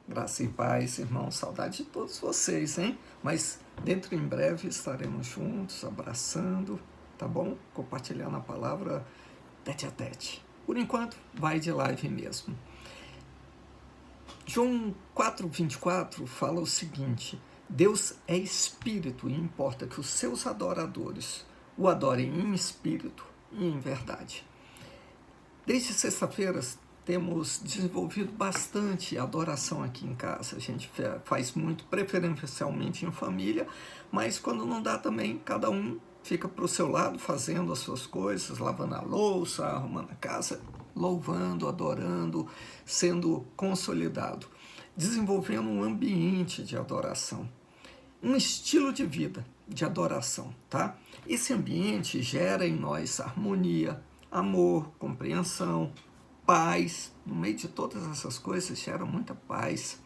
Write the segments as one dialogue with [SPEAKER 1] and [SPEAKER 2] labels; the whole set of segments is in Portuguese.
[SPEAKER 1] Graça e paz, irmãos, saudade de todos vocês, hein? Mas dentro em breve estaremos juntos, abraçando, tá bom? Compartilhando a palavra tete a tete. Por enquanto, vai de live mesmo. João 4,24 fala o seguinte: Deus é espírito e importa que os seus adoradores o adorem em espírito e em verdade. Desde sexta-feira temos desenvolvido bastante adoração aqui em casa. A gente faz muito, preferencialmente em família, mas quando não dá também, cada um fica para o seu lado fazendo as suas coisas, lavando a louça, arrumando a casa, louvando, adorando, sendo consolidado, desenvolvendo um ambiente de adoração, um estilo de vida de adoração, tá? Esse ambiente gera em nós harmonia, amor, compreensão, paz. No meio de todas essas coisas gera muita paz.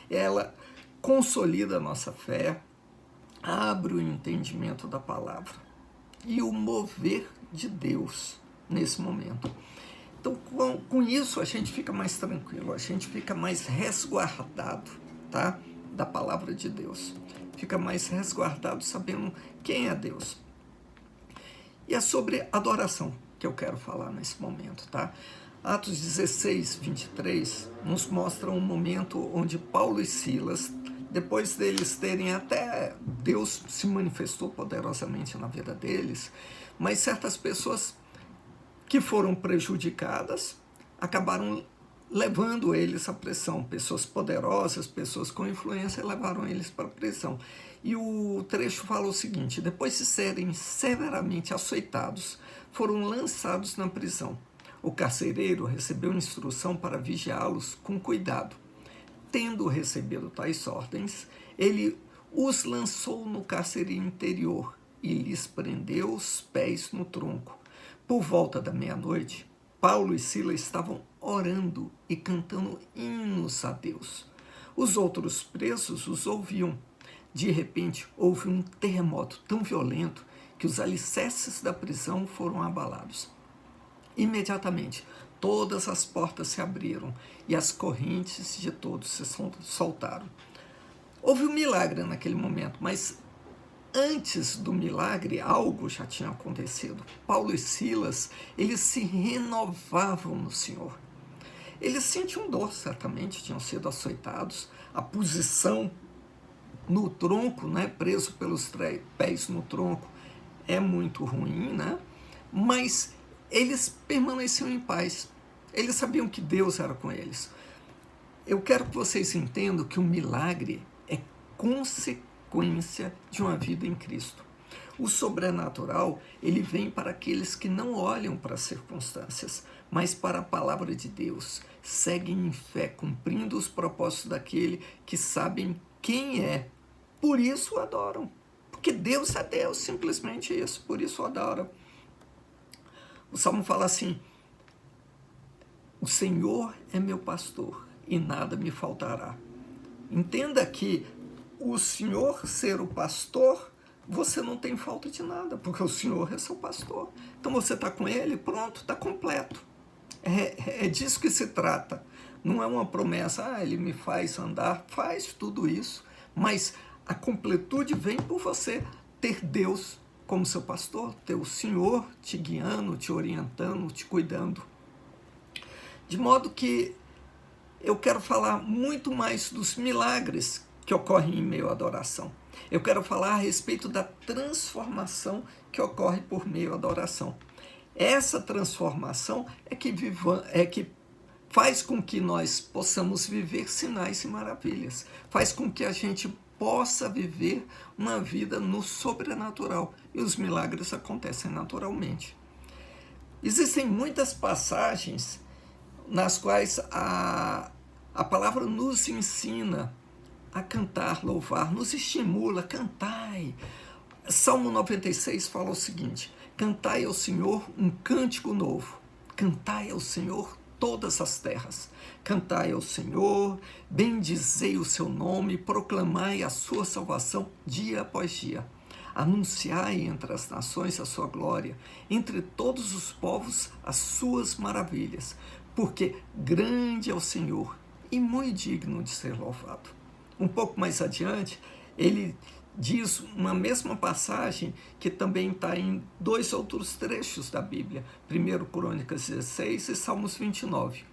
[SPEAKER 1] Ela consolida a nossa fé, abre o entendimento da palavra e o mover de Deus nesse momento. Então, com isso, a gente fica mais tranquilo, a gente fica mais resguardado, tá? Da palavra de Deus. Fica mais resguardado sabendo quem é Deus. E é sobre adoração que eu quero falar nesse momento, tá? Atos 16, 23 nos mostra um momento onde Paulo e Silas, depois deles terem até Deus se manifestou poderosamente na vida deles, mas certas pessoas que foram prejudicadas acabaram levando eles à prisão. Pessoas poderosas, pessoas com influência levaram eles para a prisão. E o trecho fala o seguinte: depois de serem severamente açoitados, foram lançados na prisão. O carcereiro recebeu instrução para vigiá-los com cuidado. Tendo recebido tais ordens, ele os lançou no cárcere interior e lhes prendeu os pés no tronco. Por volta da meia-noite, Paulo e Silas estavam orando e cantando hinos a Deus. Os outros presos os ouviam. De repente, houve um terremoto tão violento que os alicerces da prisão foram abalados. Imediatamente, todas as portas se abriram e as correntes de todos se soltaram. Houve um milagre naquele momento, mas antes do milagre, algo já tinha acontecido. Paulo e Silas, eles se renovavam no Senhor. Eles sentiam dor, certamente, tinham sido açoitados. A posição no tronco, né, preso pelos pés no tronco, é muito ruim, né? Mas eles permaneciam em paz. Eles sabiam que Deus era com eles. Eu quero que vocês entendam que o milagre é consequência de uma vida em Cristo. O sobrenatural, ele vem para aqueles que não olham para as circunstâncias, mas para a palavra de Deus. Seguem em fé, cumprindo os propósitos daquele que sabem quem é. Por isso o adoram. Porque Deus é Deus, simplesmente isso. Por isso o adoram. O Salmo fala assim: o Senhor é meu pastor e nada me faltará. Entenda que o Senhor ser o pastor, você não tem falta de nada, porque o Senhor é seu pastor. Então você está com ele, pronto, está completo. É disso que se trata. Não é uma promessa, ele me faz andar, faz tudo isso, mas a completude vem por você ter Deus como seu pastor, ter o Senhor te guiando, te orientando, te cuidando. De modo que eu quero falar muito mais dos milagres que ocorrem em meio à adoração. Eu quero falar a respeito da transformação que ocorre por meio à adoração. Essa transformação é que faz com que nós possamos viver sinais e maravilhas. Faz com que a gente possa viver uma vida no sobrenatural. E os milagres acontecem naturalmente. Existem muitas passagens nas quais a palavra nos ensina a cantar, louvar, nos estimula, cantai. Salmo 96 fala o seguinte: cantai ao Senhor um cântico novo, cantai ao Senhor todas as terras, cantai ao Senhor, bendizei o seu nome, proclamai a sua salvação dia após dia. Anunciai entre as nações a sua glória, entre todos os povos as suas maravilhas, porque grande é o Senhor e muito digno de ser louvado. Um pouco mais adiante, ele diz uma mesma passagem que também está em 2 outros trechos da Bíblia, 1 Crônicas 16 e Salmos 29.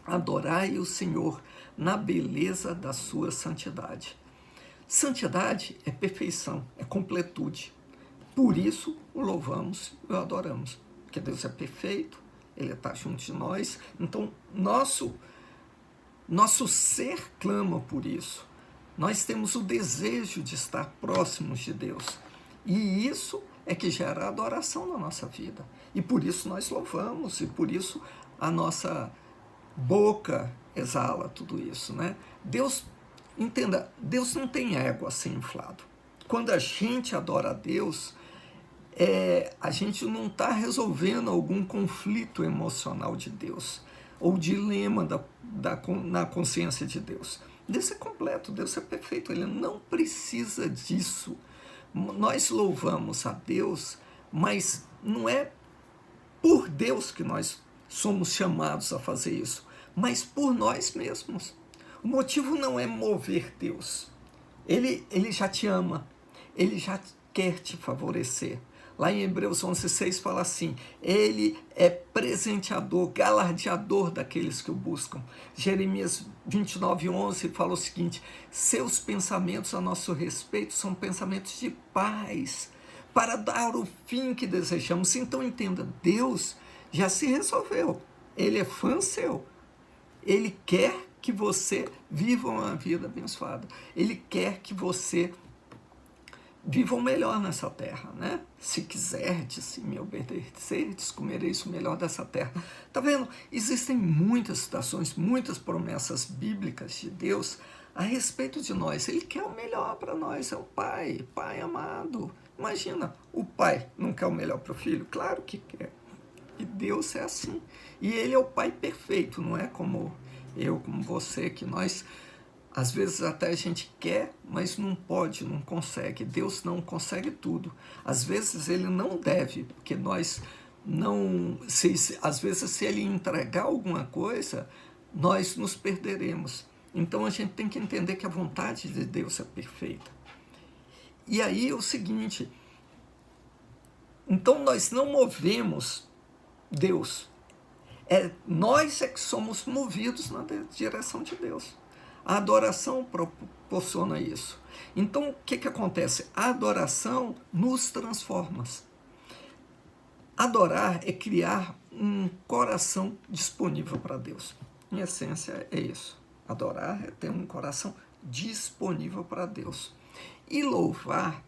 [SPEAKER 1] Adorai o Senhor na beleza da sua santidade. Santidade é perfeição, é completude. Por isso o louvamos e o adoramos. Porque Deus é perfeito, Ele está junto de nós. Então, nosso ser clama por isso. Nós temos o desejo de estar próximos de Deus. E isso é que gera adoração na nossa vida. E por isso nós louvamos, e por isso a nossa boca exala tudo isso, né? Deus, entenda, Deus não tem ego assim inflado. Quando a gente adora a Deus, a gente não está resolvendo algum conflito emocional de Deus, ou dilema na consciência de Deus. Deus é completo, Deus é perfeito, Ele não precisa disso. Nós louvamos a Deus, mas não é por Deus que nós somos chamados a fazer isso, mas por nós mesmos. O motivo não é mover Deus. Ele já te ama, Ele já quer te favorecer. Lá em Hebreus 11:6 fala assim: Ele é presenteador, galardeador daqueles que o buscam. Jeremias 29:11 fala o seguinte: seus pensamentos a nosso respeito são pensamentos de paz, para dar o fim que desejamos. Então entenda, Deus já se resolveu. Ele é fã seu. Ele quer que você viva uma vida abençoada. Ele quer que você vivam melhor nessa terra, né? Se quiserdes, se me obedecerdes, comereis o melhor dessa terra. Tá vendo? Existem muitas citações, muitas promessas bíblicas de Deus a respeito de nós. Ele quer o melhor para nós, é o Pai, Pai amado. Imagina, o pai não quer o melhor para o filho? Claro que quer. E Deus é assim. E Ele é o Pai perfeito, não é como eu, como você, que nós... Às vezes até a gente quer, mas não pode, não consegue. Deus não consegue tudo. Às vezes Ele não deve, porque nós não... às vezes se Ele entregar alguma coisa, nós nos perderemos. Então a gente tem que entender que a vontade de Deus é perfeita. E aí é o seguinte, então nós não movemos Deus. Nós é que somos movidos na direção de Deus. A adoração proporciona isso. Então, o que acontece? A adoração nos transforma. Adorar é criar um coração disponível para Deus. Em essência, é isso. Adorar é ter um coração disponível para Deus. E louvar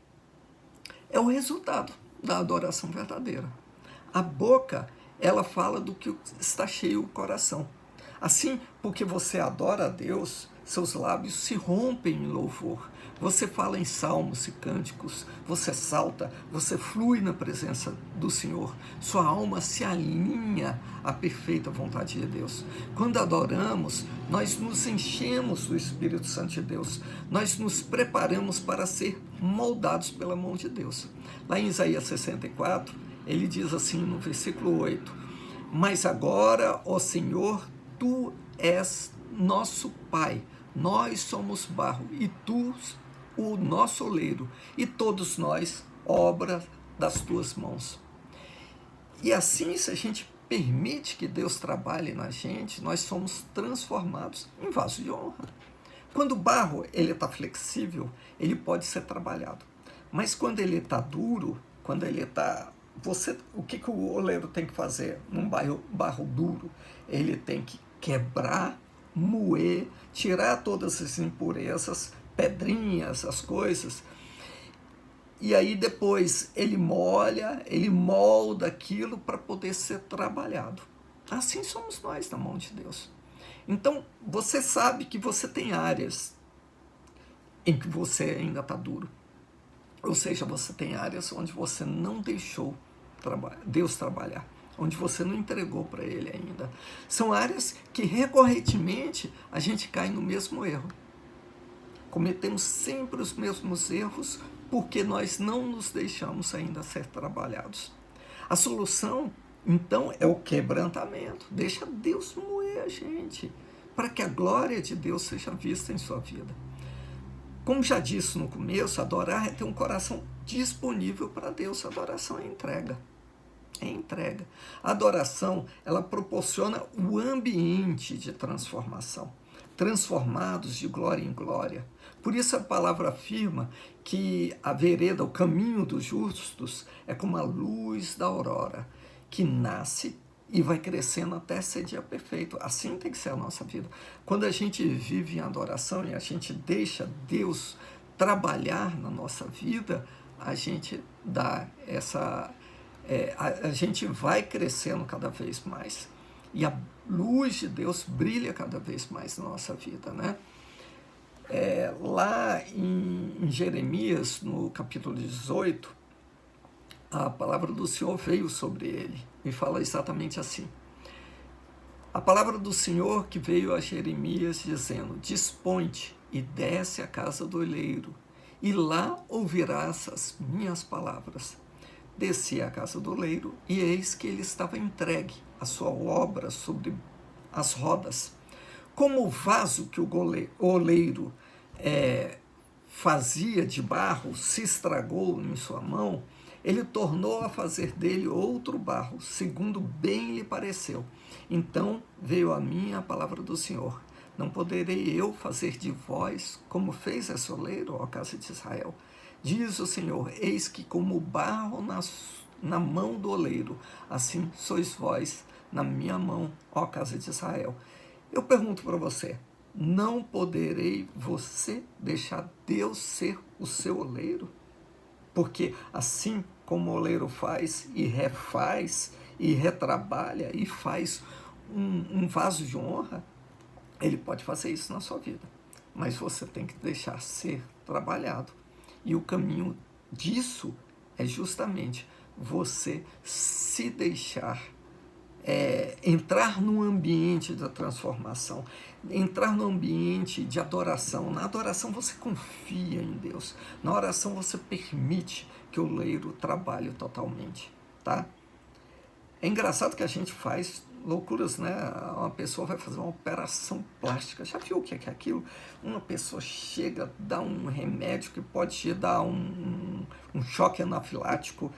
[SPEAKER 1] é o resultado da adoração verdadeira. A boca, ela fala do que está cheio o coração. Assim, porque você adora a Deus, seus lábios se rompem em louvor. Você fala em salmos e cânticos, você salta, você flui na presença do Senhor. Sua alma se alinha à perfeita vontade de Deus. Quando adoramos, nós nos enchemos do Espírito Santo de Deus. Nós nos preparamos para ser moldados pela mão de Deus. Lá em Isaías 64, ele diz assim no versículo 8: mas agora, ó Senhor, Tu és nosso Pai, nós somos barro, e Tu, o nosso oleiro, e todos nós, obra das Tuas mãos. E assim, se a gente permite que Deus trabalhe na gente, nós somos transformados em vaso de honra. Quando o barro está flexível, ele pode ser trabalhado. Mas quando ele está duro, quando ele está... o que o oleiro tem que fazer num barro duro? Ele tem que quebrar, moer, tirar todas as impurezas, pedrinhas, as coisas, e aí depois ele molha, ele molda aquilo para poder ser trabalhado. Assim somos nós na mão de Deus. Então, você sabe que você tem áreas em que você ainda está duro. Ou seja, você tem áreas onde você não deixou Deus trabalhar, onde você não entregou para Ele ainda. São áreas que recorrentemente a gente cai no mesmo erro. Cometemos sempre os mesmos erros porque nós não nos deixamos ainda ser trabalhados. A solução, então, é o quebrantamento. Deixa Deus moer a gente. para que a glória de Deus seja vista em sua vida. Como já disse no começo, adorar é ter um coração disponível para Deus. Adoração é entrega. É entrega. A adoração, ela proporciona o ambiente de transformação. Transformados de glória em glória. Por isso a palavra afirma que a vereda, o caminho dos justos, é como a luz da aurora, que nasce e vai crescendo até ser dia perfeito. Assim tem que ser a nossa vida. Quando a gente vive em adoração e a gente deixa Deus trabalhar na nossa vida, a gente dá essa... a gente vai crescendo cada vez mais. E a luz de Deus brilha cada vez mais na nossa vida, né? Lá em Jeremias, no capítulo 18, a palavra do Senhor veio sobre ele e fala exatamente assim. A palavra do Senhor que veio a Jeremias dizendo: dispõe-te e desce à casa do oleiro, e lá ouvirás as minhas palavras. Desci à casa do oleiro, e eis que ele estava entregue, a sua obra sobre as rodas. Como o vaso que o oleiro fazia de barro se estragou em sua mão, ele tornou a fazer dele outro barro, segundo bem lhe pareceu. Então veio a mim a palavra do Senhor: não poderei eu fazer de vós como fez esse oleiro, ó casa de Israel? Diz o Senhor: eis que como barro na mão do oleiro, assim sois vós na minha mão, ó casa de Israel. Eu pergunto para você, não poderei você deixar Deus ser o seu oleiro? Porque assim como o oleiro faz e refaz e retrabalha e faz um vaso de honra, ele pode fazer isso na sua vida. Mas você tem que deixar ser trabalhado. E o caminho disso é justamente você se deixar entrar no ambiente da transformação, entrar no ambiente de adoração. Na adoração você confia em Deus. Na oração você permite que o oleiro trabalhe totalmente, tá? É engraçado que a gente faz loucuras, né? Uma pessoa vai fazer uma operação plástica. Já viu o que é aquilo? Uma pessoa chega, dá um remédio que pode te dar um choque anafilático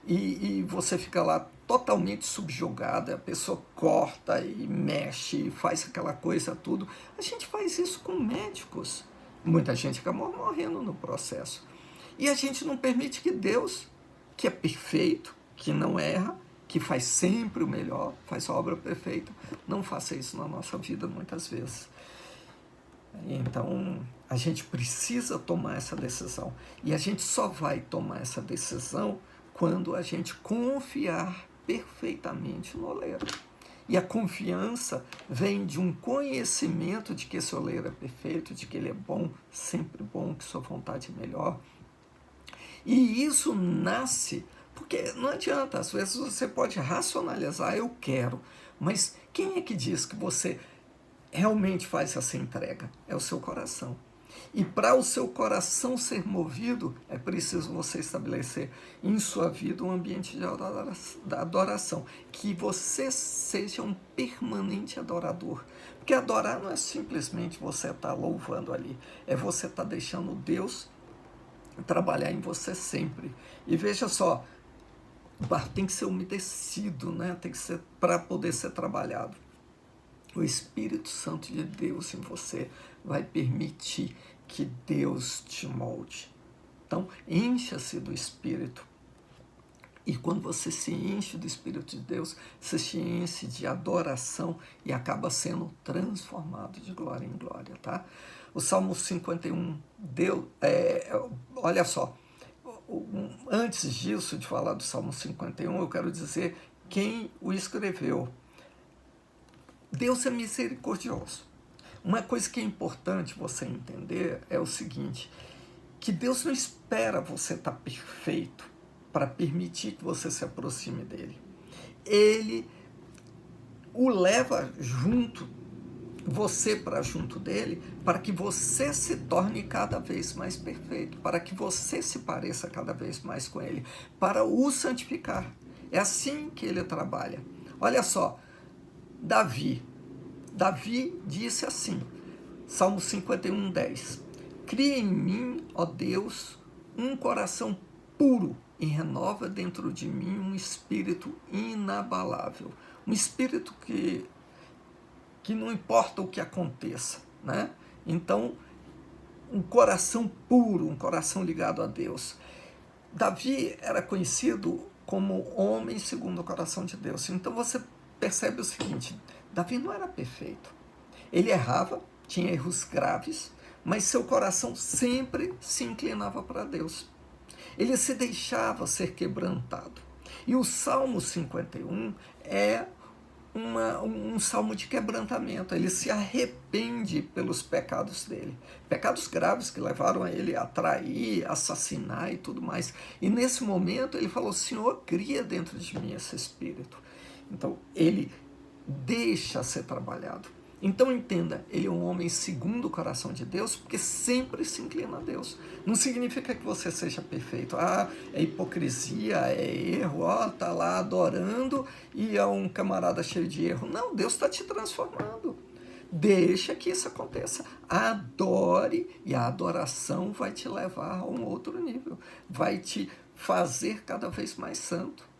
[SPEAKER 1] e você fica lá totalmente subjugada. A pessoa corta e mexe e faz aquela coisa tudo. A gente faz isso com médicos. Muita gente acaba morrendo no processo. E a gente não permite que Deus, que é perfeito, que não erra, que faz sempre o melhor, faz a obra perfeita, não faça isso na nossa vida muitas vezes. Então, a gente precisa tomar essa decisão. E a gente só vai tomar essa decisão quando a gente confiar perfeitamente no oleiro. E a confiança vem de um conhecimento de que esse oleiro é perfeito, de que ele é bom, sempre bom, que sua vontade é melhor. E isso nasce, porque não adianta, às vezes você pode racionalizar, eu quero, mas quem é que diz que você realmente faz essa entrega? É o seu coração. E para o seu coração ser movido, é preciso você estabelecer em sua vida um ambiente de adoração, que você seja um permanente adorador. Porque adorar não é simplesmente você estar louvando ali, é você estar deixando Deus trabalhar em você sempre. E veja só, o barro tem que ser umedecido, né? Tem que ser para poder ser trabalhado. O Espírito Santo de Deus em você vai permitir que Deus te molde. Então, encha-se do Espírito. E quando você se enche do Espírito de Deus, você se enche de adoração e acaba sendo transformado de glória em glória, tá? O Salmo 51 olha só, antes disso, de falar do Salmo 51, eu quero dizer quem o escreveu. Deus é misericordioso. Uma coisa que é importante você entender é o seguinte, que Deus não espera você estar perfeito para permitir que você se aproxime dele. Ele o leva junto, você para junto dele, para que você se torne cada vez mais perfeito, para que você se pareça cada vez mais com ele, para o santificar. É assim que ele trabalha. Olha só, Davi, Davi disse assim, Salmo 51:10, cria em mim, ó Deus, um coração puro e renova dentro de mim um espírito inabalável, um espírito que não importa o que aconteça, né? Então, um coração puro, um coração ligado a Deus. Davi era conhecido como homem segundo o coração de Deus. Então você percebe o seguinte, Davi não era perfeito. Ele errava, tinha erros graves, mas seu coração sempre se inclinava para Deus. Ele se deixava ser quebrantado. E o Salmo 51 é um salmo de quebrantamento. Ele se arrepende pelos pecados dele. Pecados graves que levaram ele a trair, assassinar e tudo mais. E nesse momento ele falou, Senhor, cria dentro de mim esse espírito. Então ele deixa ser trabalhado. Então entenda, ele é um homem segundo o coração de Deus, porque sempre se inclina a Deus. Não significa que você seja perfeito. É hipocrisia, é erro, tá lá adorando e é um camarada cheio de erro. Não, Deus está te transformando. Deixa que isso aconteça. Adore, e a adoração vai te levar a um outro nível. Vai te fazer cada vez mais santo.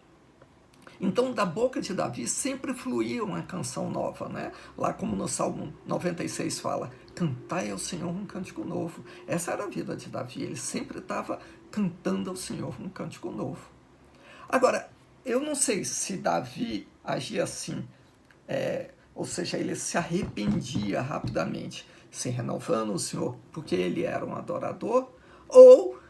[SPEAKER 1] Então, da boca de Davi sempre fluía uma canção nova, né? Lá como no Salmo 96 fala, cantai ao Senhor um cântico novo. Essa era a vida de Davi, ele sempre estava cantando ao Senhor um cântico novo. Agora, eu não sei se Davi agia assim, ou seja, ele se arrependia rapidamente, se renovando o Senhor porque ele era um adorador, ou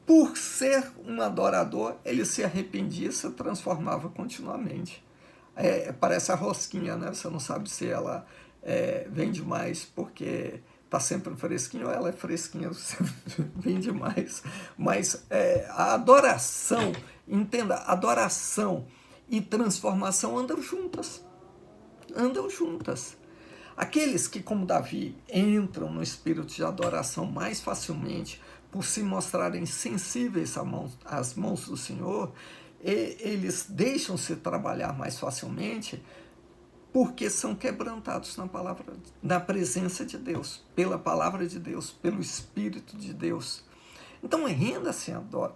[SPEAKER 1] por ser um adorador, ele se arrependia e se transformava continuamente. Parece a rosquinha, né? Você não sabe se ela vende mais porque está sempre fresquinha ou ela é fresquinha, você vende mais. Mas a adoração, entenda, adoração e transformação andam juntas. Andam juntas. Aqueles que, como Davi, entram no espírito de adoração mais facilmente, por se mostrarem sensíveis às mãos do Senhor, eles deixam-se trabalhar mais facilmente porque são quebrantados na presença de Deus, pela palavra de Deus, pelo Espírito de Deus. Então renda-se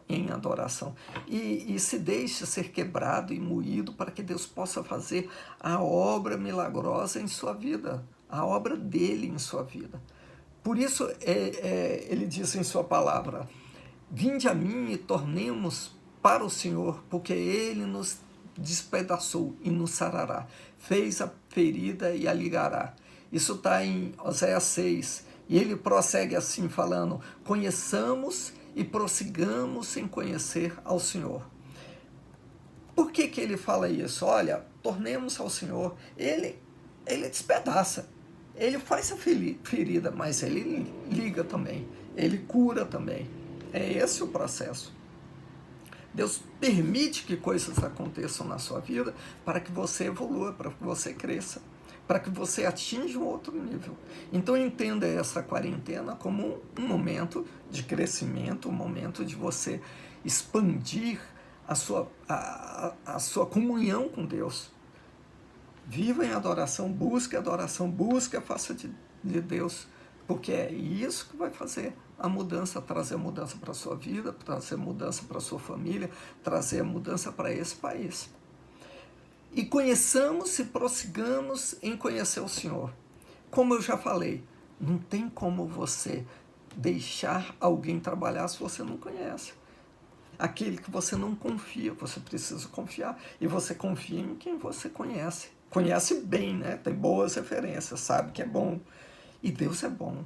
[SPEAKER 1] em adoração e se deixe ser quebrado e moído para que Deus possa fazer a obra milagrosa em sua vida, a obra dele em sua vida. Por isso ele diz em sua palavra, vinde a mim e tornemos para o Senhor, porque ele nos despedaçou e nos sarará, fez a ferida e a ligará. Isso está em Oséias 6, e ele prossegue assim falando, conheçamos e prossigamos em conhecer ao Senhor. Por que ele fala isso? Olha, tornemos ao Senhor, ele despedaça. Ele faz a ferida, mas ele liga também, ele cura também. É esse o processo. Deus permite que coisas aconteçam na sua vida para que você evolua, para que você cresça, para que você atinja um outro nível. Então entenda essa quarentena como um momento de crescimento, um momento de você expandir a sua comunhão com Deus. Viva em adoração, busque a face de Deus, porque é isso que vai fazer a mudança, trazer mudança para a sua vida, trazer mudança para a sua família, trazer mudança para esse país. E conheçamos e prossigamos em conhecer o Senhor. Como eu já falei, não tem como você deixar alguém trabalhar se você não conhece. Aquele que você não confia, você precisa confiar. E você confia em quem você conhece. Conhece bem, né? Tem boas referências, sabe que é bom. E Deus é bom.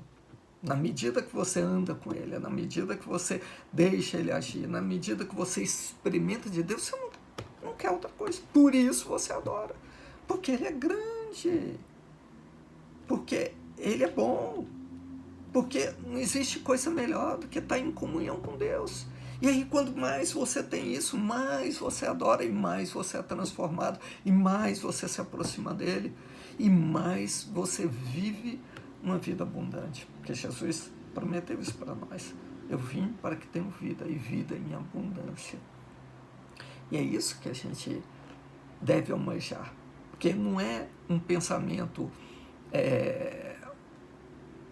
[SPEAKER 1] Na medida que você anda com Ele, na medida que você deixa Ele agir, na medida que você experimenta de Deus, você não quer outra coisa. Por isso você adora. Porque Ele é grande. Porque Ele é bom. Porque não existe coisa melhor do que estar em comunhão com Deus. E aí, quanto mais você tem isso, mais você adora e mais você é transformado e mais você se aproxima dele e mais você vive uma vida abundante. Porque Jesus prometeu isso para nós. Eu vim para que tenham vida e vida em abundância. E é isso que a gente deve almejar. Porque não é um pensamento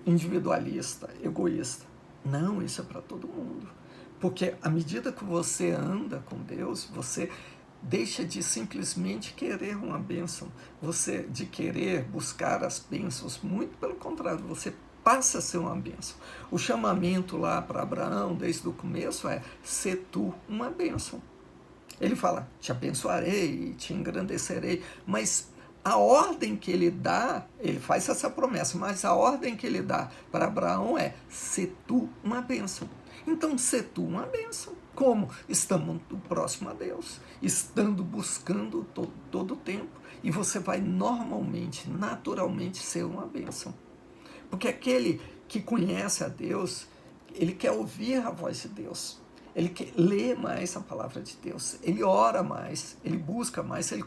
[SPEAKER 1] individualista, egoísta. Não, isso é para todo mundo. Porque à medida que você anda com Deus, você deixa de simplesmente querer uma bênção, você de querer buscar as bênçãos, muito pelo contrário, você passa a ser uma bênção. O chamamento lá para Abraão, desde o começo, é ser tu uma bênção. Ele fala, te abençoarei, te engrandecerei, mas a ordem que ele dá, ele faz essa promessa, mas a ordem que ele dá para Abraão é ser tu uma bênção. Então, ser tu uma bênção. Como? Estando próximo a Deus, estando buscando todo o tempo, e você vai normalmente, naturalmente ser uma bênção. Porque aquele que conhece a Deus, ele quer ouvir a voz de Deus, ele quer ler mais a palavra de Deus, ele ora mais, ele busca mais, ele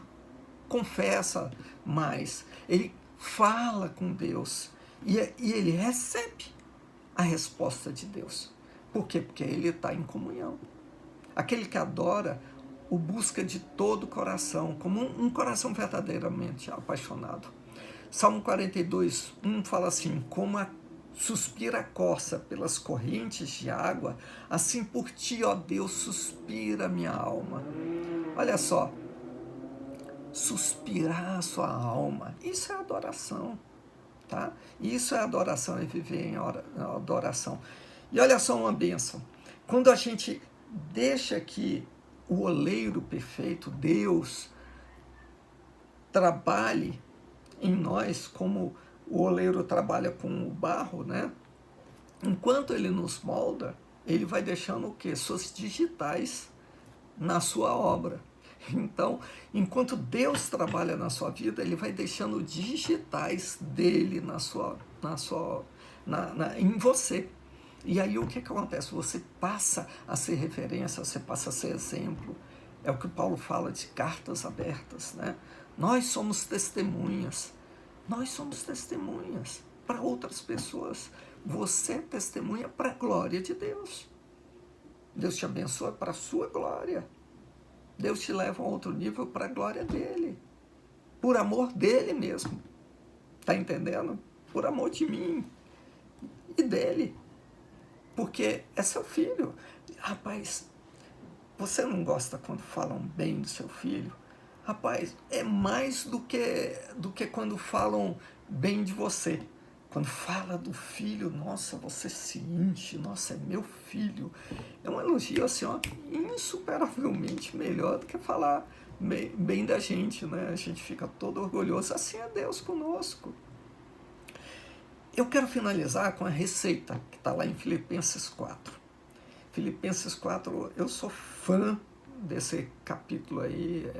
[SPEAKER 1] confessa mais, ele fala com Deus, e ele recebe a resposta de Deus. Por quê? Porque ele está em comunhão. Aquele que adora o busca de todo o coração, como um coração verdadeiramente apaixonado. Salmo 42, 1 fala assim, como suspira a corça pelas correntes de água, assim por ti, ó Deus, suspira minha alma. Olha só, suspirar a sua alma, isso é adoração, tá? Isso é adoração, é viver em adoração. E olha só uma bênção, quando a gente deixa que o oleiro perfeito, Deus, trabalhe em nós, como o oleiro trabalha com o barro, né? Enquanto ele nos molda, ele vai deixando o quê? Suas digitais na sua obra. Então, enquanto Deus trabalha na sua vida, ele vai deixando digitais dele em você. E aí o que acontece? Você passa a ser referência, você passa a ser exemplo. É o que Paulo fala de cartas abertas, né? Nós somos testemunhas. Nós somos testemunhas para outras pessoas. Você é testemunha para a glória de Deus. Deus te abençoa para a sua glória. Deus te leva a outro nível para a glória dele. Por amor dele mesmo. Está entendendo? Por amor de mim e dele. Porque é seu filho. Rapaz, você não gosta quando falam bem do seu filho? Rapaz, é mais do que quando falam bem de você. Quando fala do filho, nossa, você se enche, nossa, é meu filho. É um elogio assim, ó, insuperavelmente melhor do que falar bem da gente, né? A gente fica todo orgulhoso. Assim é Deus conosco. Eu quero finalizar com a receita que está lá em Filipenses 4. Filipenses 4, eu sou fã desse capítulo aí,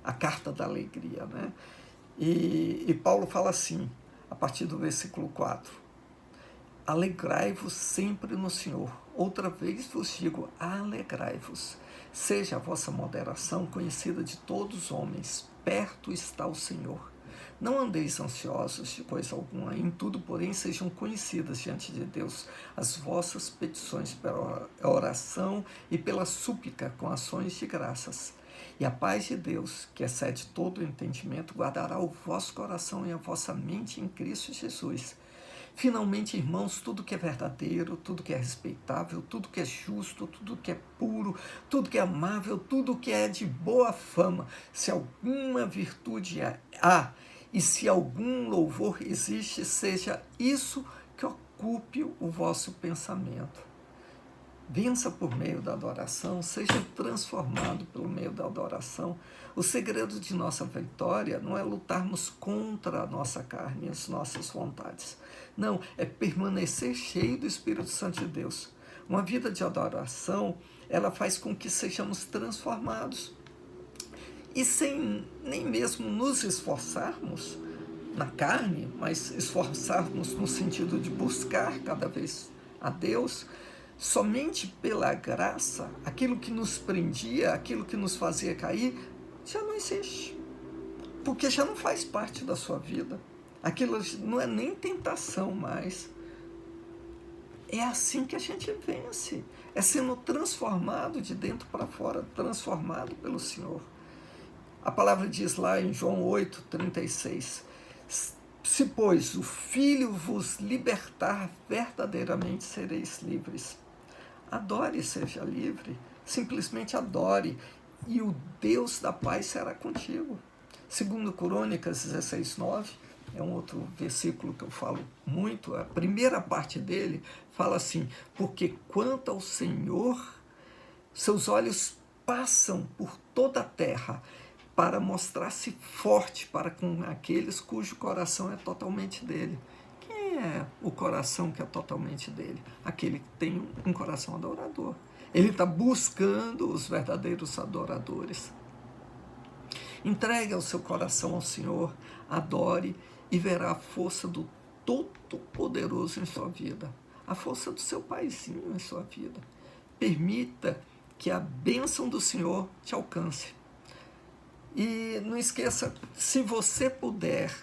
[SPEAKER 1] a carta da alegria, né? E Paulo fala assim, a partir do versículo 4, alegrai-vos sempre no Senhor. Outra vez vos digo, alegrai-vos. Seja a vossa moderação conhecida de todos os homens, perto está o Senhor. Não andeis ansiosos de coisa alguma, em tudo, porém, sejam conhecidas diante de Deus as vossas petições pela oração e pela súplica com ações de graças. E a paz de Deus, que excede todo o entendimento, guardará o vosso coração e a vossa mente em Cristo Jesus. Finalmente, irmãos, tudo que é verdadeiro, tudo que é respeitável, tudo que é justo, tudo que é puro, tudo que é amável, tudo que é de boa fama, se alguma virtude há e se algum louvor existe, seja isso que ocupe o vosso pensamento. Vença por meio da adoração, seja transformado pelo meio da adoração. O segredo de nossa vitória não é lutarmos contra a nossa carne e as nossas vontades. Não, é permanecer cheio do Espírito Santo de Deus. Uma vida de adoração, ela faz com que sejamos transformados. E sem nem mesmo nos esforçarmos na carne, mas esforçarmos no sentido de buscar cada vez a Deus, somente pela graça, aquilo que nos prendia, aquilo que nos fazia cair, já não existe. Porque já não faz parte da sua vida. Aquilo não é nem tentação mais. É assim que a gente vence. É sendo transformado de dentro para fora, transformado pelo Senhor. A palavra diz lá em João 8:36, Se, pois, o Filho vos libertar, verdadeiramente sereis livres. Adore e seja livre. Simplesmente adore. E o Deus da paz será contigo. Segundo Crônicas 16:9, é um outro versículo que eu falo muito. A primeira parte dele fala assim: porque quanto ao Senhor, seus olhos passam por toda a terra para mostrar-se forte para com aqueles cujo coração é totalmente dele. Quem é o coração que é totalmente dele? Aquele que tem um coração adorador. Ele está buscando os verdadeiros adoradores. Entregue o seu coração ao Senhor, adore e verá a força do Todo-Poderoso em sua vida, a força do seu paizinho em sua vida. Permita que a bênção do Senhor te alcance. E não esqueça, se você puder,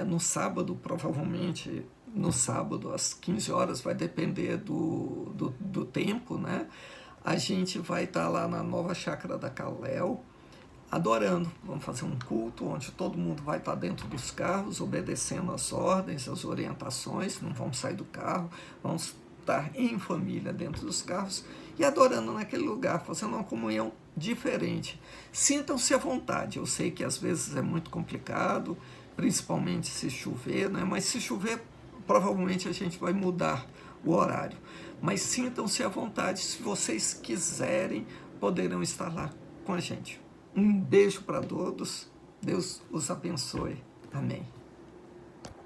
[SPEAKER 1] no sábado, provavelmente no sábado às 15 horas, vai depender do tempo, né? A gente vai estar lá na nova chácara da Caléu, adorando. Vamos fazer um culto onde todo mundo vai estar dentro dos carros, obedecendo as ordens, as orientações, não vamos sair do carro, vamos estar em família dentro dos carros e adorando naquele lugar, fazendo uma comunhão diferente. Sintam-se à vontade. Eu sei que às vezes é muito complicado, principalmente se chover, né? Mas se chover, provavelmente a gente vai mudar o horário. Mas sintam-se à vontade. Se vocês quiserem, poderão estar lá com a gente. Um beijo para todos. Deus os abençoe. Amém.